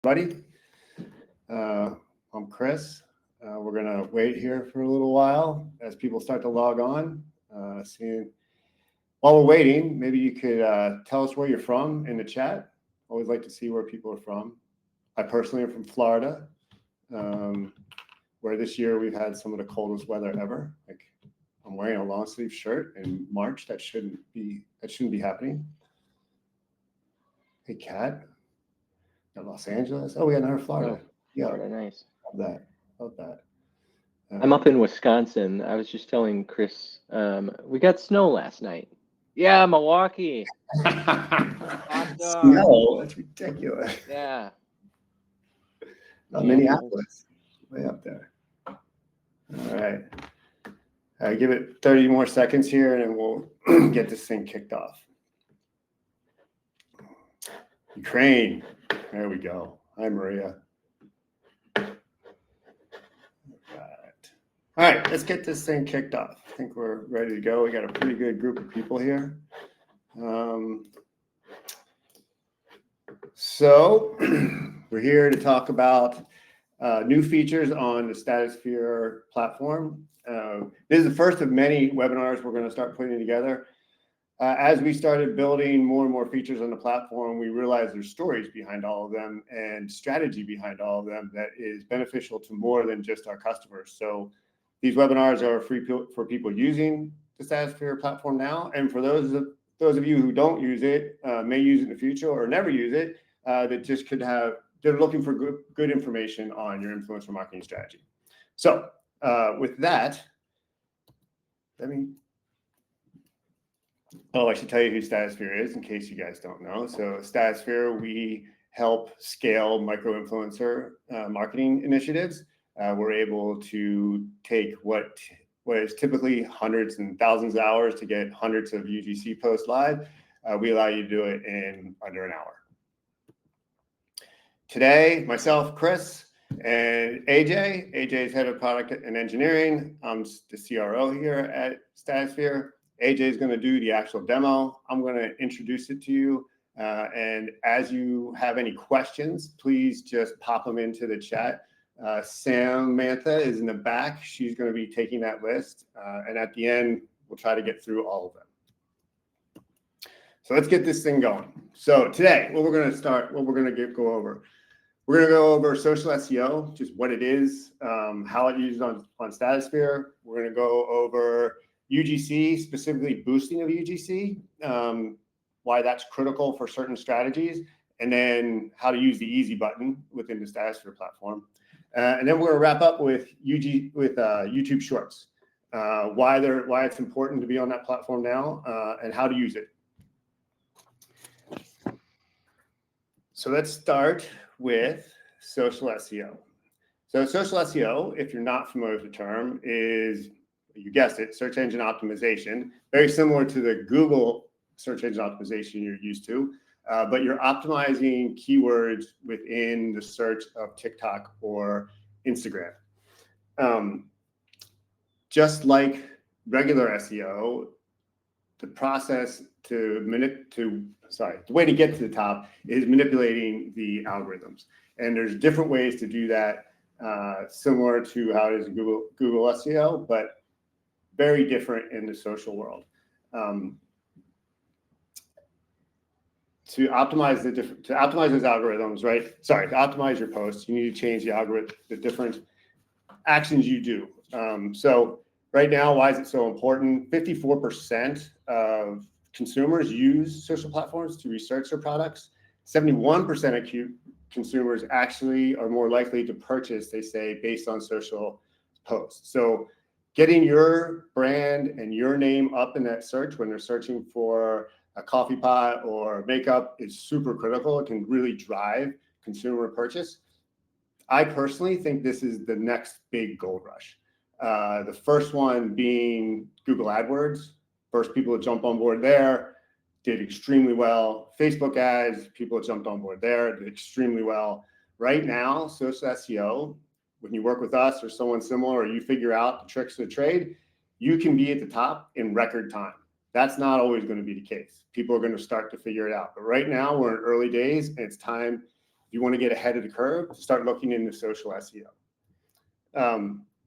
Buddy, I'm Chris. We're going to wait here for a little while as people start to log on. While we're waiting, maybe you could tell us where you're from in the chat. Always like to see where people are from. I personally am from Florida, where this year we've had some of the coldest weather ever. Like, I'm wearing a long sleeve shirt in March. That shouldn't be happening. Hey, Kat. Los Angeles. Oh, we got another Florida. Oh, Florida, nice. Love that. I'm up in Wisconsin. I was just telling Chris, we got snow last night. Yeah, Milwaukee. Hot dog. Snow? That's ridiculous. Yeah. Minneapolis, way up there. All right. Give it 30 more seconds here, and then we'll get this thing kicked off. Ukraine. There we go. Hi, Maria. All right, let's get this thing kicked off. I think we're ready to go. We got a pretty good group of people here. So we're here to talk about new features on the Statusphere platform. This is the first of many webinars we're going to start putting together. As we started building more and more features on the platform, we realized there's stories behind all of them and strategy behind all of them that is beneficial to more than just our customers. So these webinars are free for people using the Statusphere platform now, and for those of you who don't use it, may use it in the future or never use it, that just they're looking for good information on your influencer marketing strategy. So with that, I should tell you who Statusphere is in case you guys don't know. So Statusphere, we help scale micro-influencer marketing initiatives. We're able to take what is typically hundreds and thousands of hours to get hundreds of UGC posts live. We allow you to do it in under an hour. Today, myself, Chris, and AJ. AJ is head of product and engineering. I'm the CRO here at Statusphere. AJ is going to do the actual demo. I'm going to introduce it to you. And as you have any questions, please just pop them into the chat. Samantha is in the back. She's going to be taking that list. And at the end, we'll try to get through all of them. So let's get this thing going. So today, what we're going to go over. We're going to go over social SEO, just what it is, how it uses on Statusphere. We're going to go over UGC, specifically boosting of UGC, why that's critical for certain strategies, and then how to use the easy button within the Statusphere platform. And then we're going to wrap up with YouTube Shorts, why it's important to be on that platform now, and how to use it. So let's start with social SEO. So social SEO, if you're not familiar with the term, is, you guessed it, search engine optimization, very similar to the Google search engine optimization you're used to, but you're optimizing keywords within the search of TikTok or Instagram. Just like regular SEO, the process the way to get to the top is manipulating the algorithms. And there's different ways to do that, similar to how it is in Google SEO, but very different in the social world. To optimize those algorithms, right? Sorry, to optimize your posts, you need to change the algorithm, the different actions you do. So right now, why is it so important? 54% of consumers use social platforms to research their products. 71% of consumers actually are more likely to purchase, they say, based on social posts. So getting your brand and your name up in that search when they're searching for a coffee pot or makeup is super critical. It can really drive consumer purchase. I personally think this is the next big gold rush. The first one being Google AdWords. First people to jump on board there did extremely well. Facebook ads, people that jumped on board there did extremely well. Right now, social SEO, when you work with us or someone similar, or you figure out the tricks of the trade, you can be at the top in record time. That's not always going to be the case. People are going to start to figure it out. But right now, we're in early days, and it's time. If you want to get ahead of the curve, start looking into social SEO.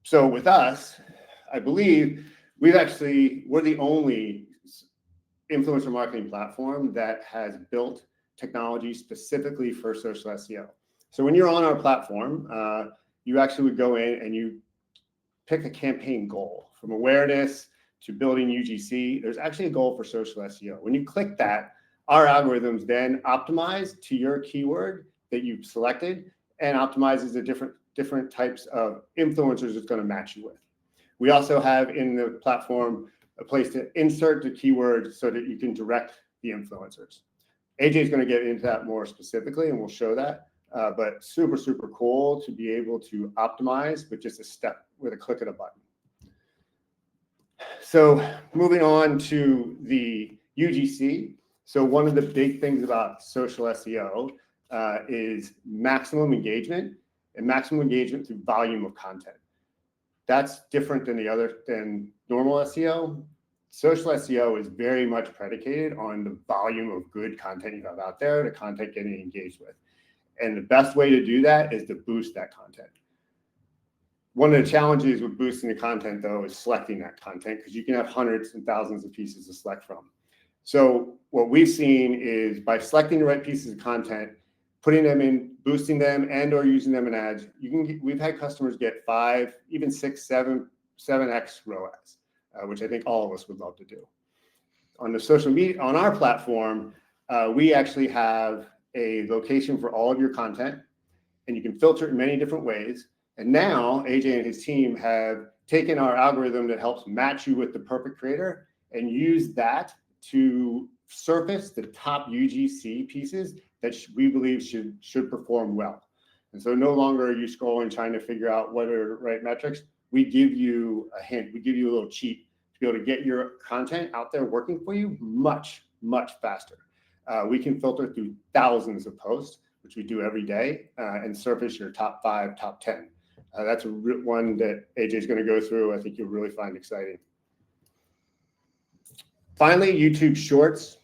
So with us, I believe we're the only influencer marketing platform that has built technology specifically for social SEO. So when you're on our platform, you actually would go in and you pick a campaign goal, from awareness to building UGC. There's actually a goal for social SEO. When you click that, our algorithms then optimize to your keyword that you've selected and optimizes the different types of influencers it's going to match you with. We also have in the platform a place to insert the keywords so that you can direct the influencers. AJ is going to get into that more specifically, and we'll show that. But super, super cool to be able to optimize with just a click of a button. So moving on to the UGC. So one of the big things about social SEO is maximum engagement, and maximum engagement through volume of content. That's different than normal SEO. Social SEO is very much predicated on the volume of good content you have out there, the content getting engaged with. And the best way to do that is to boost that content. One of the challenges with boosting the content, though, is selecting that content, because you can have hundreds and thousands of pieces to select from. So what we've seen is by selecting the right pieces of content, putting them in, boosting them, and or using them in ads, we've had customers get 5, even 6, 7x ROAS, which I think all of us would love to do. On the social media, on our platform, we actually have a location for all of your content, and you can filter it in many different ways. And now AJ and his team have taken our algorithm that helps match you with the perfect creator and use that to surface the top UGC pieces that we believe should perform well. And so no longer are you scrolling trying to figure out what are the right metrics. We give you a hint. We give you a little cheat to be able to get your content out there working for you much, much faster. We can filter through thousands of posts, which we do every day, and surface your top 5, top 10. That's one that AJ is going to go through. I think you'll really find exciting. Finally, YouTube Shorts.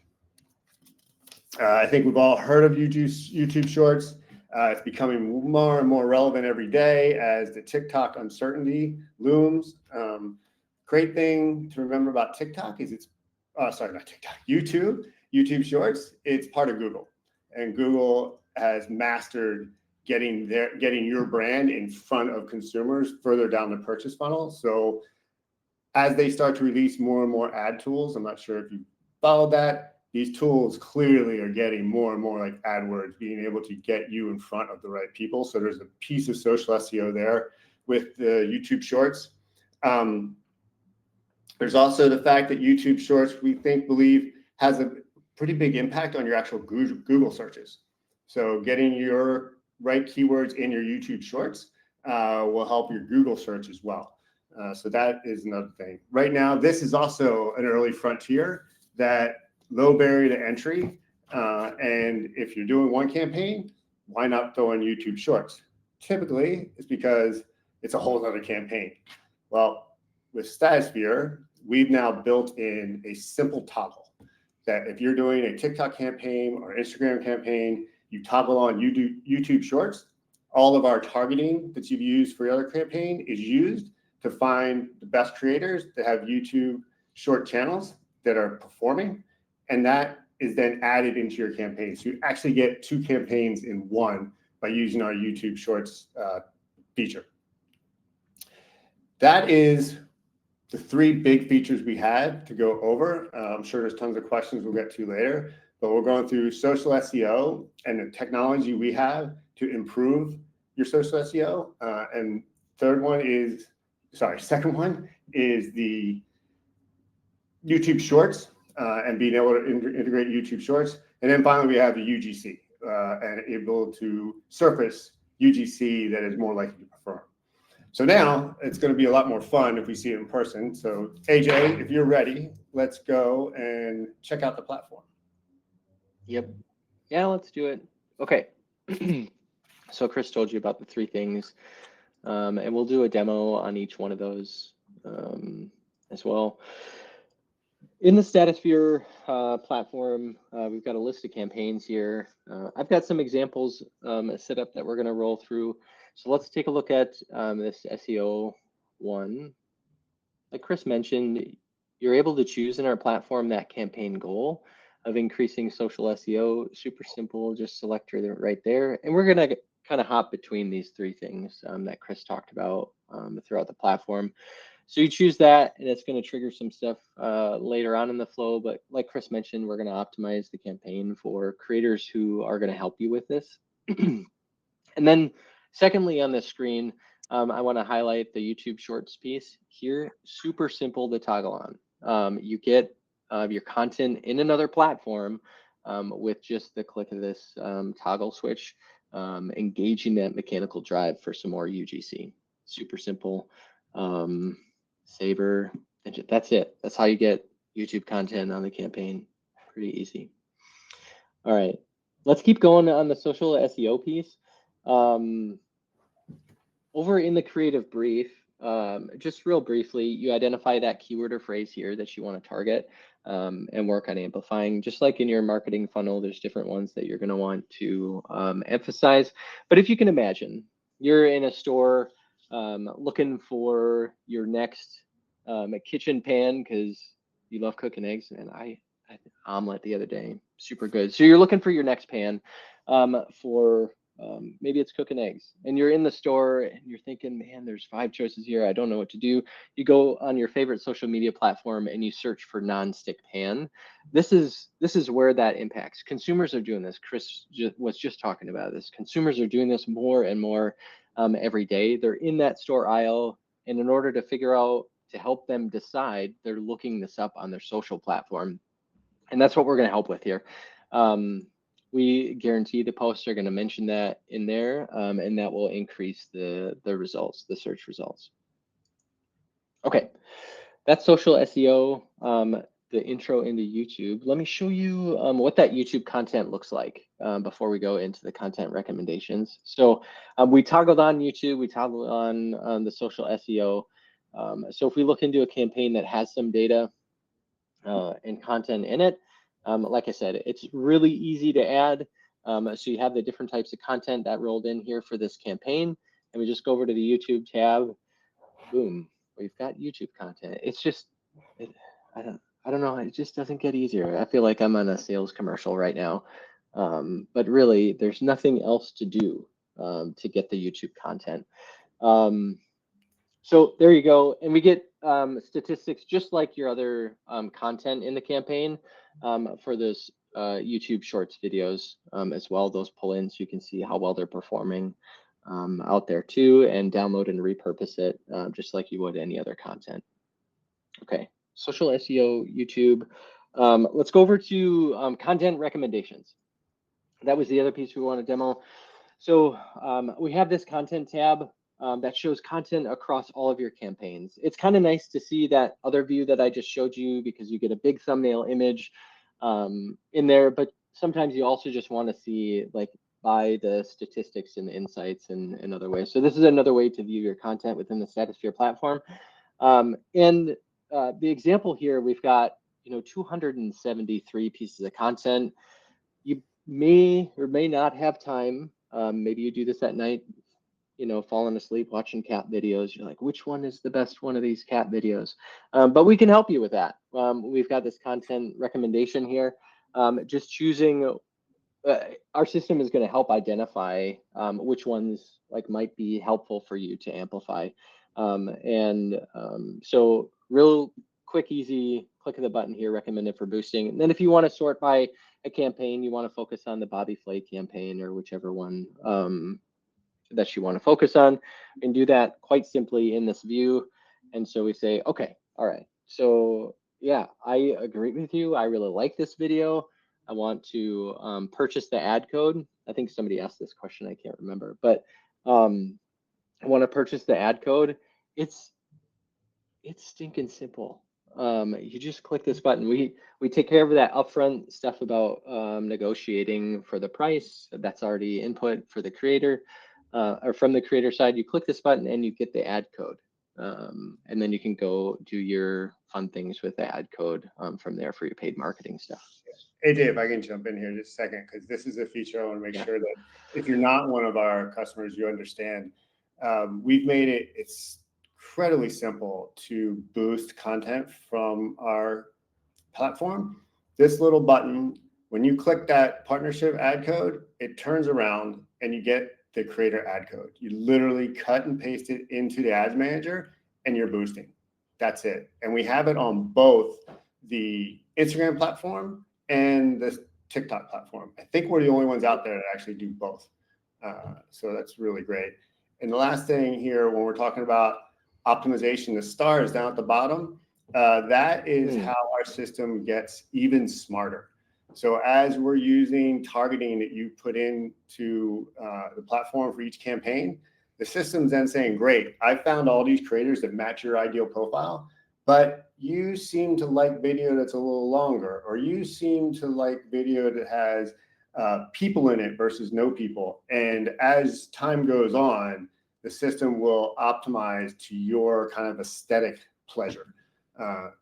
I think we've all heard of YouTube Shorts. It's becoming more and more relevant every day as the TikTok uncertainty looms. Great thing to remember about TikTok is YouTube Shorts. It's part of Google, and Google has mastered getting your brand in front of consumers further down the purchase funnel. So as they start to release more and more ad tools, I'm not sure if you followed that, these tools clearly are getting more and more like AdWords, being able to get you in front of the right people. So there's a piece of social SEO there with the YouTube Shorts. There's also the fact that YouTube Shorts, we believe, has a pretty big impact on your actual Google searches. So getting your right keywords in your YouTube Shorts will help your Google search as well. So that is another thing. Right now, this is also an early frontier, that low barrier to entry. And if you're doing one campaign, why not throw in YouTube Shorts? Typically, it's because it's a whole other campaign. Well, with Statusphere, we've now built in a simple toggle that if you're doing a TikTok campaign or Instagram campaign, you toggle on YouTube Shorts. All of our targeting that you've used for your other campaign is used to find the best creators that have YouTube short channels that are performing, and that is then added into your campaign. So you actually get 2 campaigns in one by using our YouTube Shorts feature. That is the 3 big features we had to go over. I'm sure there's tons of questions we'll get to later, but we're going through social SEO and the technology we have to improve your social SEO. And second one is the YouTube Shorts and being able to integrate YouTube Shorts. And then finally, we have the UGC and able to surface UGC that is more likely to perform. So now it's going to be a lot more fun if we see it in person. So AJ, if you're ready, let's go and check out the platform. Yep. Yeah, let's do it. Okay. So Chris told you about the 3 things, and we'll do a demo on each one of those as well. In the Statusphere platform, we've got a list of campaigns here. I've got some examples set up that we're going to roll through. So let's take a look at this SEO one. Like Chris mentioned, you're able to choose in our platform that campaign goal of increasing social SEO. Super simple, just select it right there. And we're going to kind of hop between these three things that Chris talked about throughout the platform. So you choose that, and it's going to trigger some stuff later on in the flow. But like Chris mentioned, we're going to optimize the campaign for creators who are going to help you with this. And then secondly, on the screen, I want to highlight the YouTube Shorts piece here. Super simple to toggle on. You get your content in another platform with just the click of this toggle switch, engaging that mechanical drive for some more UGC. Super simple. Saber, that's it. That's how you get YouTube content on the campaign. Pretty easy. All right, let's keep going on the social SEO piece. Over in the creative brief, just real briefly, you identify that keyword or phrase here that you want to target and work on amplifying. Just like in your marketing funnel, there's different ones that you're going to want to emphasize. But if you can imagine, you're in a store looking for your next kitchen pan because you love cooking eggs, and I had an omelet the other day, super good. So you're looking for your next pan for maybe it's cooking eggs, and you're in the store and you're thinking, man, there's 5 choices here. I don't know what to do. You go on your favorite social media platform and you search for non-stick pan. This is where that impacts. Consumers are doing this. Chris was just talking about this. Consumers are doing this more and more every day. They're in that store aisle, and in order to figure out to help them decide, they're looking this up on their social platform, and that's what we're going to help with here. We guarantee the posts are going to mention that in there, and that will increase the results, the search results. Okay, that's social SEO, the intro into YouTube. Let me show you what that YouTube content looks like before we go into the content recommendations. So we toggled on YouTube, we toggled on the social SEO. So if we look into a campaign that has some data and content in it, like I said, it's really easy to add. So you have the different types of content that rolled in here for this campaign, and we just go over to the YouTube tab. Boom, we've got YouTube content. It's just, I don't know, it just doesn't get easier. I feel like I'm on a sales commercial right now, but really, there's nothing else to do to get the YouTube content. So there you go, and we get statistics just like your other content in the campaign for those YouTube Shorts videos as well. Those pull in so you can see how well they're performing out there too, and download and repurpose it just like you would any other content. Okay, social SEO, YouTube. Let's go over to content recommendations. That was the other piece we want to demo. So we have this content tab that shows content across all of your campaigns. It's kind of nice to see that other view that I just showed you because you get a big thumbnail image in there, but sometimes you also just want to see like by the statistics and insights and other ways. So this is another way to view your content within the Statusphere platform. And the example here, we've got 273 pieces of content. You may or may not have time. Maybe you do this at night, falling asleep watching cat videos. You're like, which one is the best one of these cat videos? But we can help you with that. We've got this content recommendation here. Just choosing, our system is going to help identify which ones might be helpful for you to amplify. So real quick, easy click of the button here, recommended for boosting. And then if you want to sort by a campaign, you want to focus on the Bobby Flay campaign or whichever one that you want to focus on, and do that quite simply in this view. And so we say, okay, all right. So yeah, I agree with you. I really like this video. I want to purchase the ad code. I think somebody asked this question. I can't remember, but I want to purchase the ad code. It's stinking simple. You just click this button. We take care of that upfront stuff about negotiating for the price. That's already input for the creator or from the creator side. You click this button and you get the ad code. And then you can go do your fun things with the ad code from there for your paid marketing stuff. Hey, Dave, I can jump in here just a second because this is a feature I want to make sure that if you're not one of our customers, you understand. We've made it's incredibly simple to boost content from our platform. This little button, when you click that partnership ad code, it turns around and you get the creator ad code. You literally cut and paste it into the ads manager and you're boosting. That's it. And we have it on both the Instagram platform and the TikTok platform. I think we're the only ones out there that actually do both. So that's really great. And the last thing here, when we're talking about optimization, the stars down at the bottom, that is how our system gets even smarter. So as we're using targeting that you put into the platform for each campaign, the system's then saying, great, I found all these creators that match your ideal profile, but you seem to like video that's a little longer, or you seem to like video that has people in it versus no people. And as time goes on, the system will optimize to your kind of aesthetic pleasure.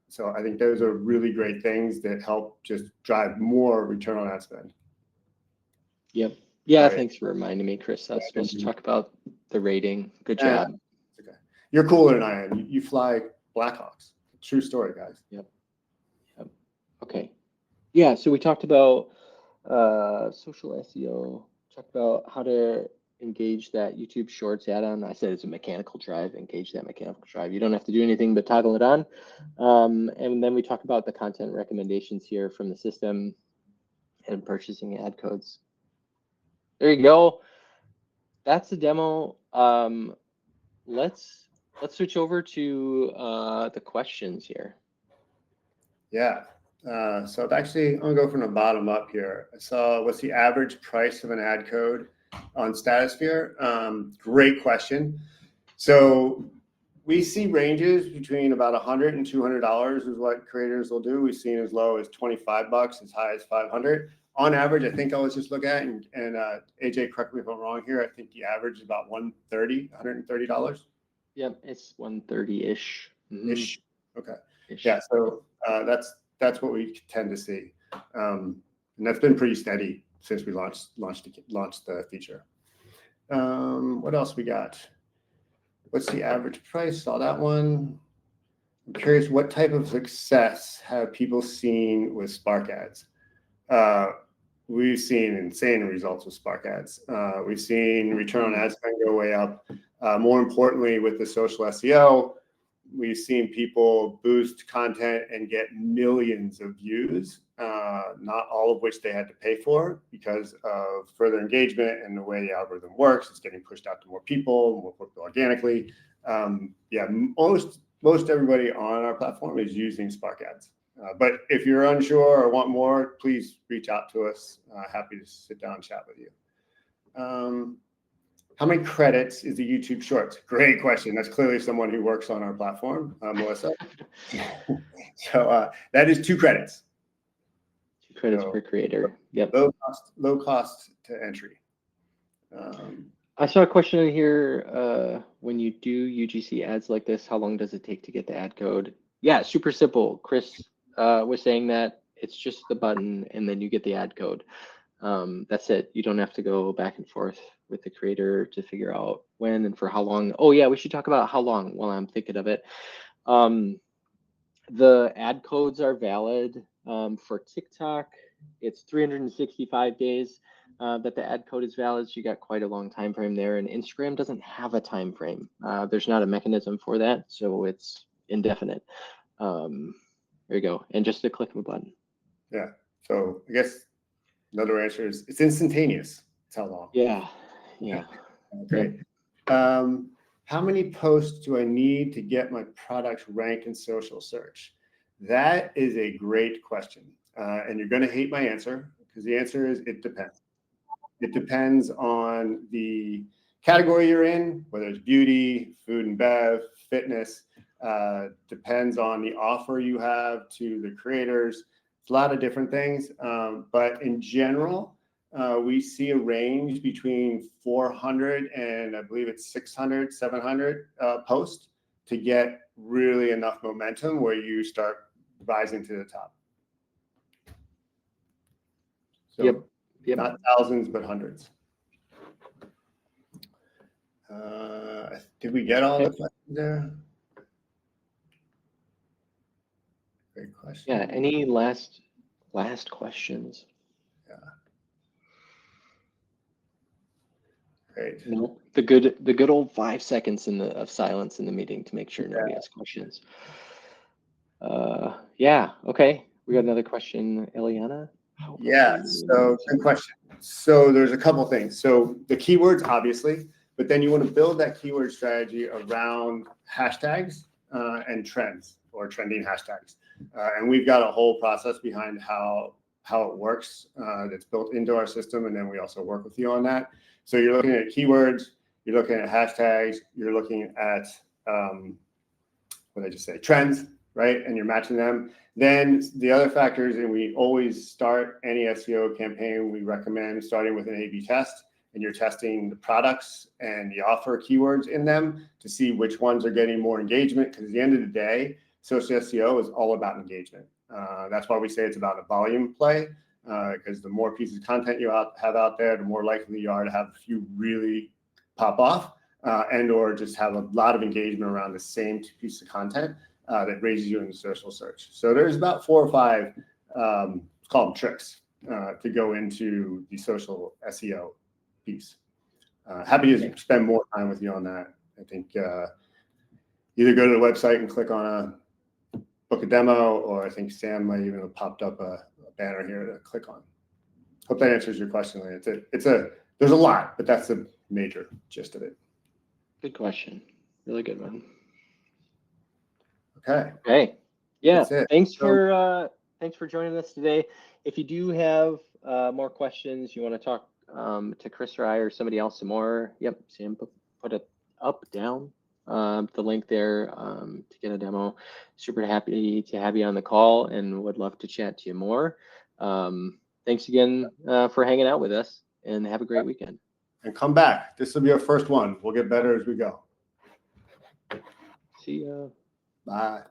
So I think those are really great things that help just drive more return on ad spend. Yep. Yeah, right. Thanks for reminding me, Chris. I was supposed to talk about the rating. Good job. Okay. You're cooler than I am. You fly Blackhawks. True story, guys. Yep. Okay. Yeah, so we talked about social SEO, talked about how to engage that YouTube Shorts add-on. I said it's a mechanical drive, engage that mechanical drive. You don't have to do anything but toggle it on. And then we talk about the content recommendations here from the system and purchasing ad codes. There you go. That's the demo. Let's switch over to the questions here. Yeah. So actually, I'm gonna go from the bottom up here. I saw, what's the average price of an ad code on Statusphere? Great question. So we see ranges between about $100 and $200 is what creators will do. We've seen as low as $25, as high as $500. On average, I think I was just looking at, and AJ, correct me if I'm wrong here, I think the average is about $130. Yep, it's 130-ish. Ish. Okay. Yeah, so that's what we tend to see, and that's been pretty steady since we launched the feature. What else we got? What's the average price? Saw that one. I'm curious, what type of success have people seen with Spark ads? We've seen insane results with Spark ads. We've seen return on ad spend go way up. More importantly, with the social SEO, we've seen people boost content and get millions of views, not all of which they had to pay for because of further engagement and the way the algorithm works. It's getting pushed out to more people organically. Yeah, most everybody on our platform is using Spark ads. But if you're unsure or want more, please reach out to us. Happy to sit down and chat with you. How many credits is the YouTube Shorts? Great question. That's clearly someone who works on our platform, Melissa. So that is 2 credits. 2 credits per creator. Yep. Low cost to entry. I saw a question in here. When you do UGC ads like this, how long does it take to get the ad code? Yeah, super simple. Chris was saying that it's just the button and then you get the ad code. That's it. You don't have to go back and forth with the creator to figure out when and for how long. Oh yeah, we should talk about how long while I'm thinking of it. The ad codes are valid for TikTok. It's 365 days that the ad code is valid. So you got quite a long time frame there. And Instagram doesn't have a time frame. There's not a mechanism for that, so it's indefinite. There you go. And just a click of a button. Yeah. So I guess another answer is it's instantaneous. It's how long. Yeah. Great. How many posts do I need to get my product ranked in social search? That is a great question. And you're going to hate my answer because the answer is it depends. It depends on the category you're in, whether it's beauty, food and bev, fitness. Depends on the offer you have to the creators. It's a lot of different things. But in general, we see a range between 400 and I believe it's 600, 700 posts to get really enough momentum where you start rising to the top. So Yep. not thousands, but hundreds. Did we get all the questions there? Great question. Yeah. Any last questions? Yeah. Great. No. The good old 5 seconds of silence in the meeting to make sure nobody has questions. Yeah. Okay. We got another question, Eliana. Yeah. So good question. So there's a couple things. So the keywords, obviously, but then you want to build that keyword strategy around hashtags and trends or trending hashtags. And we've got a whole process behind how it works that's built into our system. And then we also work with you on that. So you're looking at keywords, you're looking at hashtags, you're looking at, what did I just say? Trends, right? And you're matching them. Then the other factors, and we always start any SEO campaign, we recommend starting with an A/B test, and you're testing the products and the offer keywords in them to see which ones are getting more engagement. Because at the end of the day, social SEO is all about engagement. That's why we say it's about a volume play, because the more pieces of content you have out there, the more likely you are to have a few really pop off and or just have a lot of engagement around the same piece of content that raises you in the social search. So there's about 4 or 5, let's call them tricks, to go into the social SEO piece. Happy to spend more time with you on that. I think either go to the website and click on book a demo, or I think Sam might even have popped up a banner here to click on. Hope that answers your question. There's a lot, but that's the major gist of it. Good question. Really good one. Okay. Yeah. Thanks for joining us today. If you do have more questions, you want to talk to Chris or I or somebody else some more, yep, Sam put it up, down, the link there to get a demo. Super happy to have you on the call and would love to chat to you more. Thanks again for hanging out with us, and have a great weekend. And come back. This will be our first one. We'll get better as we go. See ya. Bye.